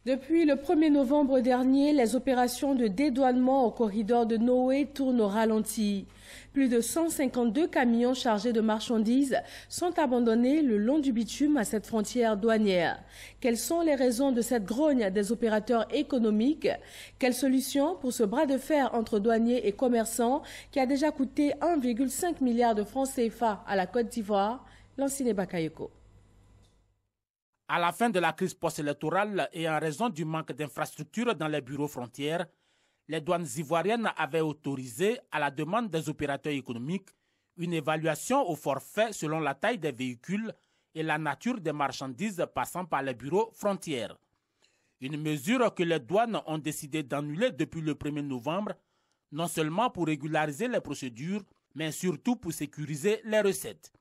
Depuis le 1er novembre dernier, les opérations de dédouanement au corridor de Noé tournent au ralenti. Plus de 152 camions chargés de marchandises sont abandonnés le long du bitume à cette frontière douanière. Quelles sont les raisons de cette grogne des opérateurs économiques? Quelle solution pour ce bras de fer entre douaniers et commerçants qui a déjà coûté 1,5 milliard de francs CFA à la Côte d'Ivoire? Lancine Bakayoko. À la fin de la crise post-électorale et en raison du manque d'infrastructures dans les bureaux frontières, les douanes ivoiriennes avaient autorisé, à la demande des opérateurs économiques, une évaluation au forfait selon la taille des véhicules et la nature des marchandises passant par les bureaux frontières. Une mesure que les douanes ont décidé d'annuler depuis le 1er novembre, non seulement pour régulariser les procédures, mais surtout pour sécuriser les recettes.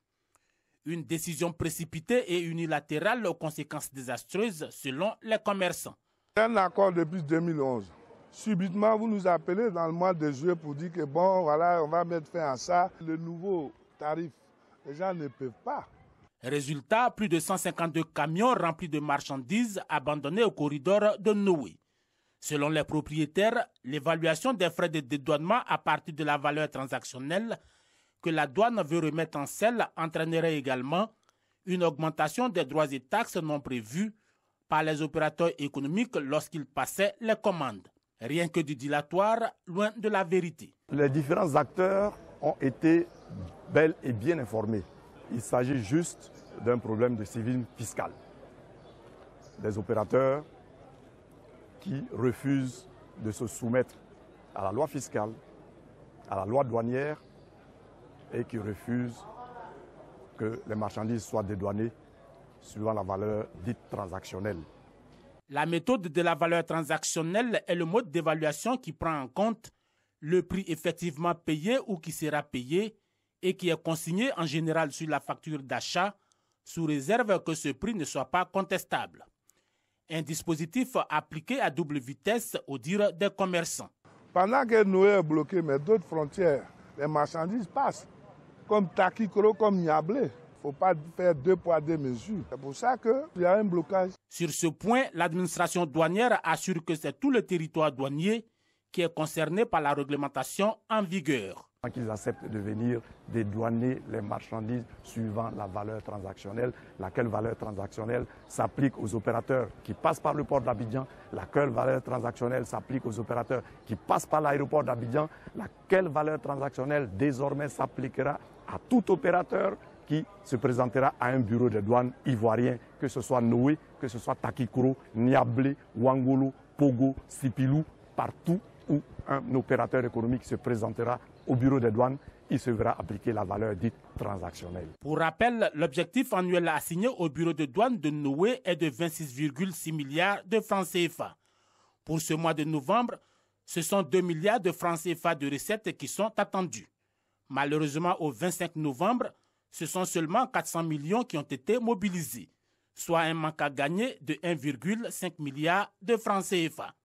Une décision précipitée et unilatérale aux conséquences désastreuses selon les commerçants. C'est un accord depuis 2011. Subitement, vous nous appelez dans le mois de juillet pour dire que bon, voilà, on va mettre fin à ça. Le nouveau tarif, les gens ne peuvent pas. Résultat, plus de 152 camions remplis de marchandises abandonnés au corridor de Noé. Selon les propriétaires, l'évaluation des frais de dédouanement à partir de la valeur transactionnelle que la douane veut remettre en selle entraînerait également une augmentation des droits et taxes non prévus par les opérateurs économiques lorsqu'ils passaient les commandes. Rien que du dilatoire, loin de la vérité. Les différents acteurs ont été bel et bien informés. Il s'agit juste d'un problème de civisme fiscal. Des opérateurs qui refusent de se soumettre à la loi fiscale, à la loi douanière, et qui refusent que les marchandises soient dédouanées suivant la valeur dite transactionnelle. La méthode de la valeur transactionnelle est le mode d'évaluation qui prend en compte le prix effectivement payé ou qui sera payé et qui est consigné en général sur la facture d'achat sous réserve que ce prix ne soit pas contestable. Un dispositif appliqué à double vitesse au dire des commerçants. Pendant que Noé est bloqué, mais d'autres frontières, les marchandises passent. Comme Takikoro, comme Niablé. Il ne faut pas faire deux poids, deux mesures. C'est pour ça qu'il y a un blocage. Sur ce point, l'administration douanière assure que c'est tout le territoire douanier qui est concerné par la réglementation en vigueur. Qu'ils acceptent de venir dédouaner les marchandises suivant la valeur transactionnelle, laquelle valeur transactionnelle s'applique aux opérateurs qui passent par le port d'Abidjan, laquelle valeur transactionnelle s'applique aux opérateurs qui passent par l'aéroport d'Abidjan, laquelle valeur transactionnelle désormais s'appliquera à tout opérateur qui se présentera à un bureau de douane ivoirien, que ce soit Noé, que ce soit Takikoro, Niablé, Ouangolo, Pogo, Sipilou, partout où un opérateur économique se présentera au bureau des douanes, il se verra appliquer la valeur dite transactionnelle. Pour rappel, l'objectif annuel assigné au bureau de douane de Noé est de 26,6 milliards de francs CFA. Pour ce mois de novembre, ce sont 2 milliards de francs CFA de recettes qui sont attendus. Malheureusement, au 25 novembre, ce sont seulement 400 millions qui ont été mobilisés, soit un manque à gagner de 1,5 milliard de francs CFA.